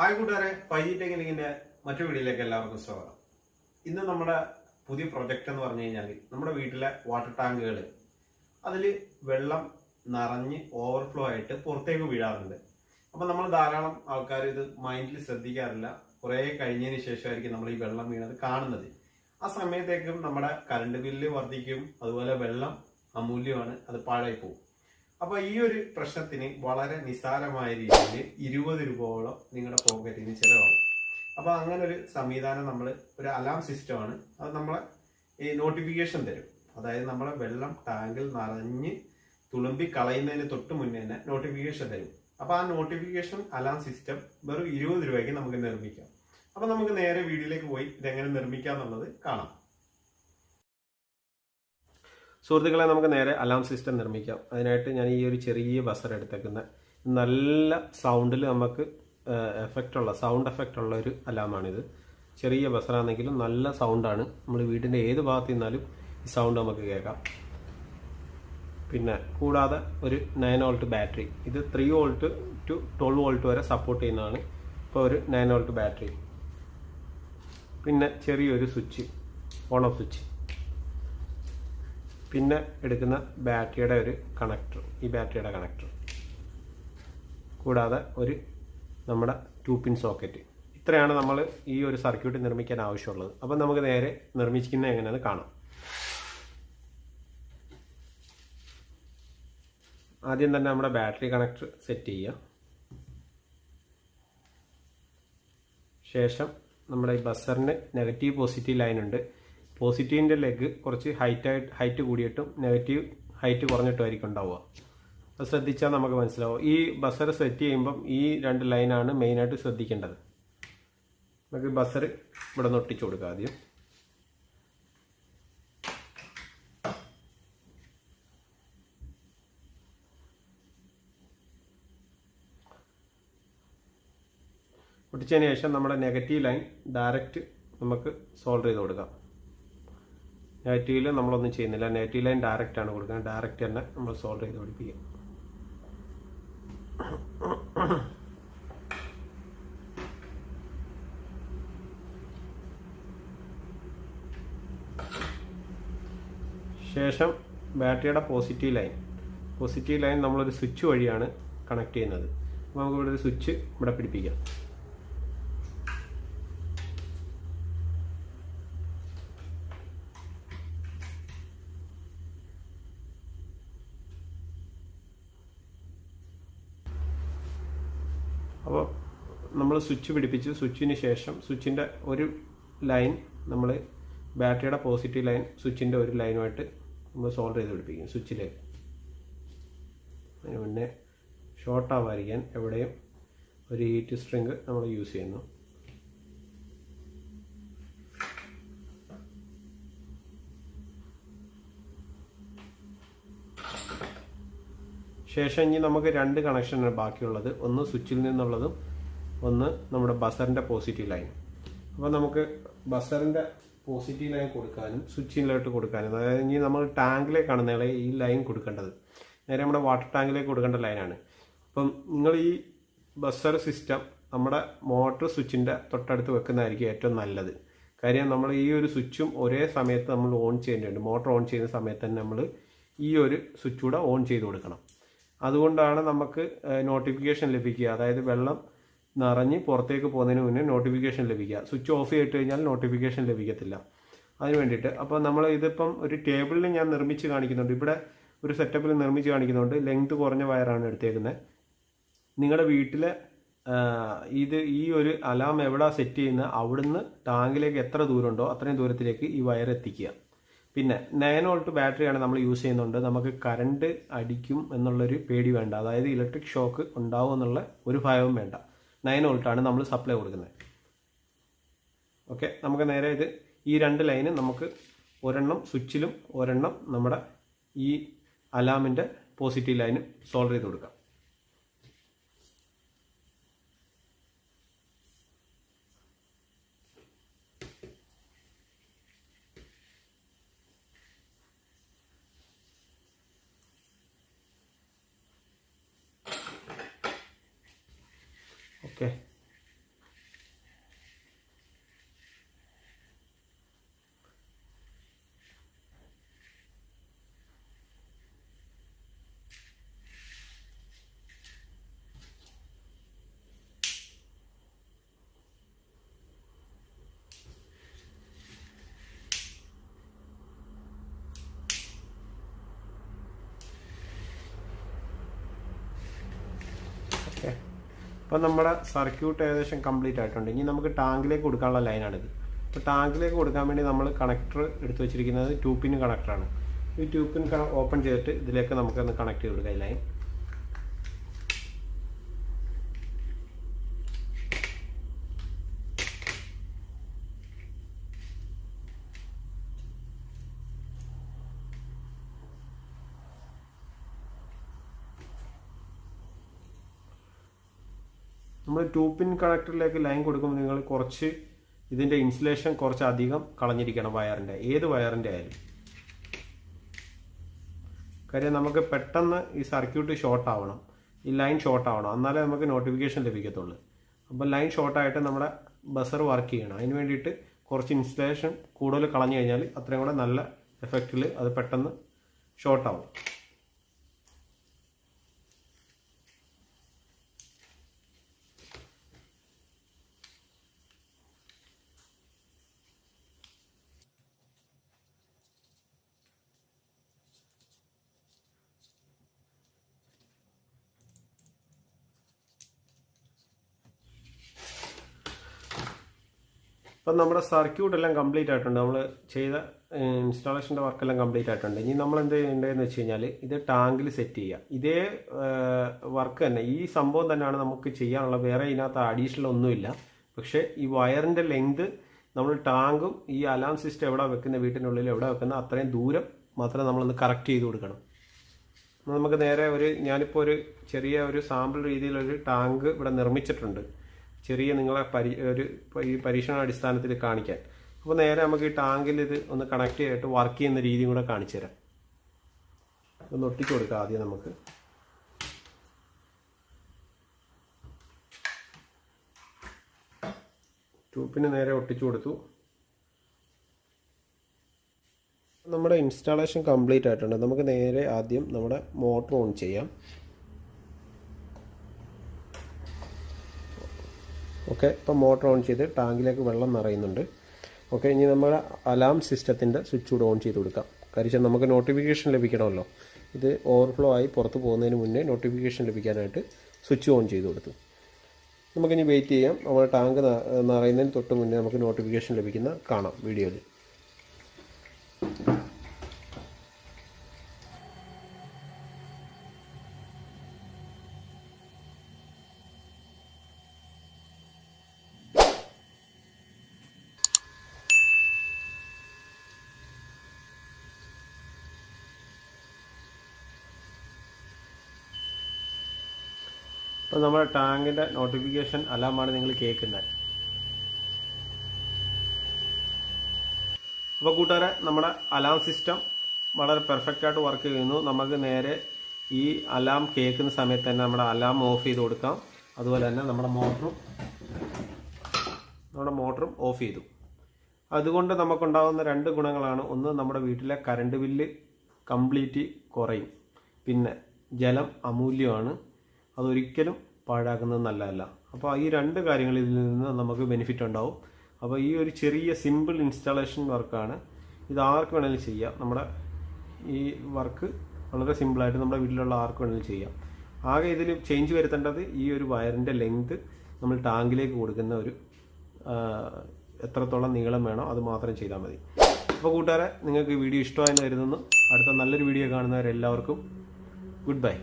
Hi കൂട്ടുകാരെ, 5G ടെക്നിക്കിന്റെ മറ്റൊരു വീഡിയോയിലേക്ക് എല്ലാവർക്കും സ്വാഗതം. ഇന്ന് നമ്മുടെ പുതിയ പ്രൊജക്റ്റ് എന്ന് പറഞ്ഞു കഴിഞ്ഞാൽ നമ്മുടെ വീട്ടിലെ വാട്ടർ ടാങ്കുകൾ അതിൽ വെള്ളം നിറഞ്ഞ് ഓവർഫ്ലോ ആയിട്ട് പുറത്തേക്ക് വീഴാറുണ്ട്. അപ്പം നമ്മൾ ധാരാളം ആൾക്കാർ ഇത് മൈൻഡിൽ ശ്രദ്ധിക്കാറില്ല. കുറേ കഴിഞ്ഞതിന് ശേഷമായിരിക്കും നമ്മൾ ഈ വെള്ളം വീണത് കാണുന്നത്. ആ സമയത്തേക്കും നമ്മുടെ കറണ്ട് ബില്ല് വർദ്ധിക്കും, അതുപോലെ വെള്ളം അമൂല്യമാണ്, അത് പാഴായി പോകും. അപ്പൊ ഈ ഒരു പ്രശ്നത്തിന് വളരെ നിസ്സാരമായ രീതിയിൽ 20 രൂപയോളം നിങ്ങളുടെ പോക്കറ്റിന് ചിലവാകും. അപ്പൊ അങ്ങനെ ഒരു സംവിധാനം നമ്മൾ ഒരു അലാം സിസ്റ്റമാണ്. അത് നമ്മളെ ഈ നോട്ടിഫിക്കേഷൻ തരും. അതായത് നമ്മളെ വെള്ളം ടാങ്കിൽ നിറഞ്ഞ് തുളുമ്പി കളയുന്നതിന് തൊട്ട് മുന്നേ തന്നെ നോട്ടിഫിക്കേഷൻ തരും. അപ്പൊ ആ നോട്ടിഫിക്കേഷൻ അലാം സിസ്റ്റം വെറും 20 രൂപയ്ക്ക് നമുക്ക് നിർമ്മിക്കാം. അപ്പൊ നമുക്ക് നേരെ വീഡിയോയിലേക്ക് പോയി ഇതെങ്ങനെ നിർമ്മിക്കാം എന്നുള്ളത് കാണാം. സുഹൃത്തുക്കളെ, നമുക്ക് നേരെ അലാം സിസ്റ്റം നിർമ്മിക്കാം. അതിനായിട്ട് ഞാൻ ഈ ഒരു ചെറിയ ബസർ എടുത്തേക്കുന്ന നല്ല സൗണ്ടിൽ നമുക്ക് സൗണ്ട് എഫക്റ്റ് ഉള്ള ഒരു അലാമാണിത്. ചെറിയ ബസറാണെങ്കിലും നല്ല സൗണ്ടാണ്. നമ്മൾ വീടിൻ്റെ ഏത് ഭാഗത്ത് നിന്നാലും ഈ സൗണ്ട് നമുക്ക് കേൾക്കാം. പിന്നെ കൂടാതെ ഒരു 9 വോൾട്ട് ബാറ്ററി, ഇത് 3 വോൾട്ട് ടു 12 വോൾട്ട് വരെ സപ്പോർട്ട് ചെയ്യുന്നതാണ്. ഇപ്പോൾ ഒരു 9 വോൾട്ട് ബാറ്ററി, പിന്നെ ചെറിയൊരു സ്വിച്ച്, ഓൺ ഓഫ് സ്വിച്ച്, പിന്നെ എടുക്കുന്ന ബാറ്ററിയുടെ ഒരു കണക്ടർ, ഈ ബാറ്ററിയുടെ കണക്ടർ, കൂടാതെ ഒരു നമ്മുടെ 2 പിൻ സോക്കറ്റ്. ഇത്രയാണ് നമ്മൾ ഈ ഒരു സർക്യൂട്ട് നിർമ്മിക്കാൻ ആവശ്യമുള്ളത്. അപ്പം നമുക്ക് നേരെ നിർമ്മിക്കുന്നത് എങ്ങനെയാണെന്ന് കാണാം. ആദ്യം തന്നെ നമ്മുടെ ബാറ്ററി കണക്ടർ സെറ്റ് ചെയ്യുക. ശേഷം നമ്മുടെ ഈ ബസറിന് നെഗറ്റീവ് പോസിറ്റീവ് ലൈൻ ഉണ്ട്. പോസിറ്റീവിൻ്റെ ലെഗ് കുറച്ച് ഹൈറ്റ് കൂടിയിട്ടും നെഗറ്റീവ് ഹൈറ്റ് കുറഞ്ഞിട്ടുമായിരിക്കും ഉണ്ടാവുക. അത് ശ്രദ്ധിച്ചാൽ നമുക്ക് മനസ്സിലാവും. ഈ ബസർ സെറ്റ് ചെയ്യുമ്പം ഈ 2 ലൈനാണ് മെയിനായിട്ട് ശ്രദ്ധിക്കേണ്ടത്. നമുക്ക് ബസർ ഇവിടെ നിന്ന് ഒട്ടിച്ചു കൊടുക്കുക ആദ്യം. ഒട്ടിച്ചതിന് ശേഷം നമ്മുടെ നെഗറ്റീവ് ലൈൻ ഡയറക്റ്റ് നമുക്ക് സോൾഡർ ചെയ്ത് കൊടുക്കാം. നെഗറ്റീവിൽ നമ്മളൊന്നും ചെയ്യുന്നില്ല, നെഗറ്റീവ് ലൈൻ ഡയറക്റ്റ് ആണ് കൊടുക്കുന്നത്. ഡയറക്റ്റ് തന്നെ നമ്മൾ സോൾഡർ ചെയ്ത് പിടിപ്പിക്കും. ശേഷം ബാറ്ററിയുടെ പോസിറ്റീവ് ലൈൻ നമ്മളൊരു സ്വിച്ച് വഴിയാണ് കണക്ട് ചെയ്യുന്നത്. അപ്പോൾ നമുക്ക് ഇവിടെ ഒരു സ്വിച്ച് ഇവിടെ പിടിപ്പിക്കാം. അപ്പോൾ നമ്മൾ സ്വിച്ച് പിടിപ്പിച്ചു. സ്വിച്ചിന് ശേഷം സ്വിച്ചിൻ്റെ ഒരു ലൈൻ നമ്മൾ ബാറ്ററിയുടെ പോസിറ്റീവ് ലൈൻ സ്വിച്ചിൻ്റെ ഒരു ലൈനുമായിട്ട് നമ്മൾ സോൾഡർ ചെയ്ത് പിടിപ്പിക്കും സ്വിച്ചിലേക്ക്. അതിന് മുന്നേ ഷോർട്ട് ആവാതിരിക്കാൻ എവിടെയും ഒരു ഹീറ്റ് സ്ട്രിങ് നമ്മൾ യൂസ് ചെയ്യുന്നു. ശേഷം ഇനി നമുക്ക് 2 കണക്ഷനാണ് ബാക്കിയുള്ളത്. ഒന്ന് സ്വിച്ചിൽ നിന്നുള്ളതും ഒന്ന് നമ്മുടെ ബസറിൻ്റെ പോസിറ്റീവ് ലൈൻ. അപ്പോൾ നമുക്ക് ബസറിൻ്റെ പോസിറ്റീവ് ലൈൻ കൊടുക്കാനും സ്വിച്ചിലോട്ട് കൊടുക്കാനും, അതായത് ഇനി നമ്മൾ ടാങ്കിലേക്കാണ് നേരെ ഈ ലൈൻ കൊടുക്കേണ്ടത്. നേരെ നമ്മുടെ വാട്ടർ ടാങ്കിലേക്ക് കൊടുക്കേണ്ട ലൈനാണ്. അപ്പം നിങ്ങൾ ഈ ബസർ സിസ്റ്റം നമ്മുടെ മോട്ടർ സ്വിച്ചിൻ്റെ തൊട്ടടുത്ത് വെക്കുന്നതായിരിക്കും ഏറ്റവും നല്ലത്. കാര്യം നമ്മൾ ഈ ഒരു സ്വിച്ചും ഒരേ സമയത്ത് നമ്മൾ ഓൺ ചെയ്യേണ്ടതുണ്ട്. മോട്ടർ ഓൺ ചെയ്യുന്ന സമയത്ത് തന്നെ നമ്മൾ ഈ ഒരു സ്വിച്ച് കൂടെ ഓൺ ചെയ്ത് കൊടുക്കണം. അതുകൊണ്ടാണ് നമുക്ക് നോട്ടിഫിക്കേഷൻ ലഭിക്കുക. അതായത് വെള്ളം നിറഞ്ഞ് പുറത്തേക്ക് പോകുന്നതിന് മുന്നേ നോട്ടിഫിക്കേഷൻ ലഭിക്കുക. സ്വിച്ച് ഓഫ് ചെയ്തിട്ട് കഴിഞ്ഞാൽ നോട്ടിഫിക്കേഷൻ ലഭിക്കത്തില്ല. അതിന് വേണ്ടിയിട്ട് അപ്പോൾ നമ്മൾ ഇതിപ്പം ഒരു ടേബിളിൽ ഞാൻ നിർമ്മിച്ച് കാണിക്കുന്നുണ്ട്. ഇവിടെ ഒരു സെറ്റപ്പിൽ നിർമ്മിച്ച് കാണിക്കുന്നുണ്ട്. ലെങ്ത് കുറഞ്ഞ വയറാണ് എടുത്തേക്കുന്നത്. നിങ്ങളുടെ വീട്ടിലെ ഈ ഒരു അലാം എവിടെ സെറ്റ് ചെയ്യുന്ന അവിടുന്ന് ടാങ്കിലേക്ക് എത്ര ദൂരമുണ്ടോ അത്രയും ദൂരത്തിലേക്ക് ഈ വയർ എത്തിക്കുക. പിന്നെ 9 വോൾട്ട് ബാറ്ററിയാണ് നമ്മൾ യൂസ് ചെയ്യുന്നുണ്ട്. നമുക്ക് കറണ്ട് അടിക്കും എന്നുള്ളൊരു പേടി വേണ്ട. അതായത് ഇലക്ട്രിക് ഷോക്ക് ഉണ്ടാവും എന്നുള്ള ഒരു ഭയവും വേണ്ട. 9 വോൾട്ടാണ് നമ്മൾ സപ്ലൈ കൊടുക്കുന്നത്. ഓക്കെ, നമുക്ക് നേരെ ഈ 2 ലൈന് നമുക്ക് ഒരെണ്ണം സ്വിച്ചിലും ഒരെണ്ണം നമ്മുടെ ഈ അലാമിൻ്റെ പോസിറ്റീവ് ലൈനും സോൾഡർ ചെയ്ത് കൊടുക്കാം. ഓക്കെ, ഓക്കെ, അപ്പോൾ നമ്മുടെ സർക്യൂട്ട് ഏകദേശം കംപ്ലീറ്റ് ആയിട്ടുണ്ട്. ഇനി നമുക്ക് ടാങ്കിലേക്ക് കൊടുക്കാനുള്ള ലൈനാണിത്. അപ്പോൾ ടാങ്കിലേക്ക് കൊടുക്കാൻ വേണ്ടി നമ്മൾ കണക്ടർ എടുത്ത് വെച്ചിരിക്കുന്നത് 2 പിൻ കണക്ടറാണ്. ഈ 2 പിൻ ഓപ്പൺ ചെയ്തിട്ട് ഇതിലേക്ക് നമുക്കൊന്ന് കണക്ട് ചെയ്ത് കൊടുക്കാം ഈ ലൈൻ. നമ്മൾ 2 പിൻ കണക്ടറിലേക്ക് ലൈൻ കൊടുക്കുമ്പോൾ നിങ്ങൾ കുറച്ച് ഇതിൻ്റെ ഇൻസുലേഷൻ കുറച്ച് അധികം കളഞ്ഞിരിക്കണം വയറിൻ്റെ, ഏത് വയറിൻ്റെ ആയാലും. കാര്യം നമുക്ക് പെട്ടെന്ന് ഈ സർക്യൂട്ട് ഷോർട്ട് ആവണം, ഈ ലൈൻ ഷോർട്ട് ആവണം, എന്നാലേ നമുക്ക് നോട്ടിഫിക്കേഷൻ ലഭിക്കത്തുള്ളൂ. അപ്പോൾ ലൈൻ ഷോർട്ടായിട്ട് നമ്മുടെ ബസർ വർക്ക് ചെയ്യണം. അതിന് വേണ്ടിയിട്ട് കുറച്ച് ഇൻസുലേഷൻ കൂടുതൽ കളഞ്ഞു കഴിഞ്ഞാൽ അത്രയും കൂടെ നല്ല എഫക്റ്റിൽ അത് പെട്ടെന്ന് ഷോർട്ടാവും. അപ്പം നമ്മുടെ സർക്യൂട്ട് എല്ലാം കംപ്ലീറ്റ് ആയിട്ടുണ്ട്. നമ്മൾ ചെയ്ത ഇൻസ്റ്റാളേഷൻ്റെ വർക്കെല്ലാം കംപ്ലീറ്റ് ആയിട്ടുണ്ട്. ഇനി നമ്മൾ എന്ത് ചെയ്യേണ്ടതെന്ന് വെച്ച് കഴിഞ്ഞാൽ ഇത് ടാങ്കിൽ സെറ്റ് ചെയ്യുക. ഇതേ വർക്ക് തന്നെ, ഈ സംഭവം തന്നെയാണ് നമുക്ക് ചെയ്യാനുള്ള, വേറെ ഇതിനകത്ത് അഡീഷണൽ ഒന്നുമില്ല. പക്ഷേ ഈ വയറിൻ്റെ ലെങ്ത് നമ്മൾ ടാങ്കും ഈ അലാം സിസ്റ്റം എവിടെ വെക്കുന്ന, വീട്ടിനുള്ളിൽ എവിടെ വെക്കുന്ന അത്രയും ദൂരം മാത്രമേ നമ്മളൊന്ന് കറക്റ്റ് ചെയ്ത് കൊടുക്കണം. നമുക്ക് നേരെ ഞാനിപ്പോൾ ഒരു ചെറിയ ഒരു സാമ്പിൾ രീതിയിലൊരു ടാങ്ക് ഇവിടെ നിർമ്മിച്ചിട്ടുണ്ട്, ചെറിയ നിങ്ങളെ ഈ പരീക്ഷണാടിസ്ഥാനത്തിൽ കാണിക്കാൻ. അപ്പോൾ നേരെ നമുക്ക് ഈ ടാങ്കിൽ ഇത് ഒന്ന് കണക്ട് ചെയ്തിട്ട് വർക്ക് ചെയ്യുന്ന രീതിയും കൂടെ കാണിച്ചു തരാം. ഒന്ന് ഒട്ടിച്ചു കൊടുക്കാം ആദ്യം നമുക്ക്. ട്യൂബിന് നേരെ ഒട്ടിച്ചു കൊടുത്തു. നമ്മുടെ ഇൻസ്റ്റാളേഷൻ കംപ്ലീറ്റ് ആയിട്ടുണ്ട്. നമുക്ക് നേരെ ആദ്യം നമ്മുടെ മോട്ടർ ഓൺ ചെയ്യാം. ഓക്കെ, ഇപ്പോൾ മോട്ടർ ഓൺ ചെയ്ത് ടാങ്കിലേക്ക് വെള്ളം നിറയുന്നുണ്ട്. ഓക്കെ, ഇനി നമ്മുടെ അലാം സിസ്റ്റത്തിൻ്റെ സ്വിച്ച് കൂടെ ഓൺ ചെയ്ത് കൊടുക്കാം. കാര്യം നമുക്ക് നോട്ടിഫിക്കേഷൻ ലഭിക്കണമല്ലോ. ഇത് ഓവർഫ്ലോ ആയി പുറത്ത് പോകുന്നതിന് മുന്നേ നോട്ടിഫിക്കേഷൻ ലഭിക്കാനായിട്ട് സ്വിച്ച് ഓൺ ചെയ്ത് കൊടുത്തു. നമുക്കിനി വെയിറ്റ് ചെയ്യാം. നമ്മുടെ ടാങ്ക് നിറയുന്നതിന് തൊട്ട് മുന്നേ നമുക്ക് നോട്ടിഫിക്കേഷൻ ലഭിക്കുന്ന കാണാം വീഡിയോയിൽ. അപ്പോൾ നമ്മുടെ ടാങ്കിൻ്റെ നോട്ടിഫിക്കേഷൻ അലാമാണ് നിങ്ങൾ കേൾക്കുന്നത്. അപ്പോൾ കൂട്ടുകാരെ, നമ്മുടെ അലാം സിസ്റ്റം വളരെ പെർഫെക്റ്റായിട്ട് വർക്ക് ചെയ്യുന്നു. നമുക്ക് നേരെ ഈ അലാം കേൾക്കുന്ന സമയത്ത് തന്നെ നമ്മുടെ അലാം ഓഫ് ചെയ്ത് കൊടുക്കാം. അതുപോലെ തന്നെ നമ്മുടെ മോട്ടറും ഓഫ് ചെയ്തു. അതുകൊണ്ട് നമുക്കുണ്ടാകുന്ന 2 ഗുണങ്ങളാണ്. ഒന്ന്, നമ്മുടെ വീട്ടിലെ കറണ്ട് ബില്ല് കംപ്ലീറ്റ് കുറയും. പിന്നെ ജലം അമൂല്യമാണ്, അതൊരിക്കലും പാഴാക്കുന്നത് നല്ലതല്ല. അപ്പോൾ ഈ 2 കാര്യങ്ങളിൽ നിന്ന് നമുക്ക് ബെനിഫിറ്റ് ഉണ്ടാവും. അപ്പോൾ ഈ ഒരു ചെറിയ സിമ്പിൾ ഇൻസ്റ്റാളേഷൻ വർക്കാണ്. ഇത് ആർക്ക് വേണമെങ്കിലും ചെയ്യാം. നമ്മുടെ ഈ വർക്ക് വളരെ സിമ്പിളായിട്ട് നമ്മുടെ വീട്ടിലുള്ള ആർക്ക് വേണമെങ്കിലും ചെയ്യാം. ആകെ ഇതിൽ ചേഞ്ച് വരുത്തേണ്ടത് ഈ ഒരു വയറിൻ്റെ ലെങ്ത് നമ്മൾ ടാങ്കിലേക്ക് കൊടുക്കുന്ന എത്രത്തോളം നീളം വേണോ അത് മാത്രം ചെയ്താൽ മതി. അപ്പോൾ കൂട്ടുകാരെ, നിങ്ങൾക്ക് ഈ വീഡിയോ ഇഷ്ടമായെന്ന് കരുതുന്നു. അടുത്ത നല്ലൊരു വീഡിയോ കാണുന്നവരെല്ലാവർക്കും ഗുഡ് ബൈ.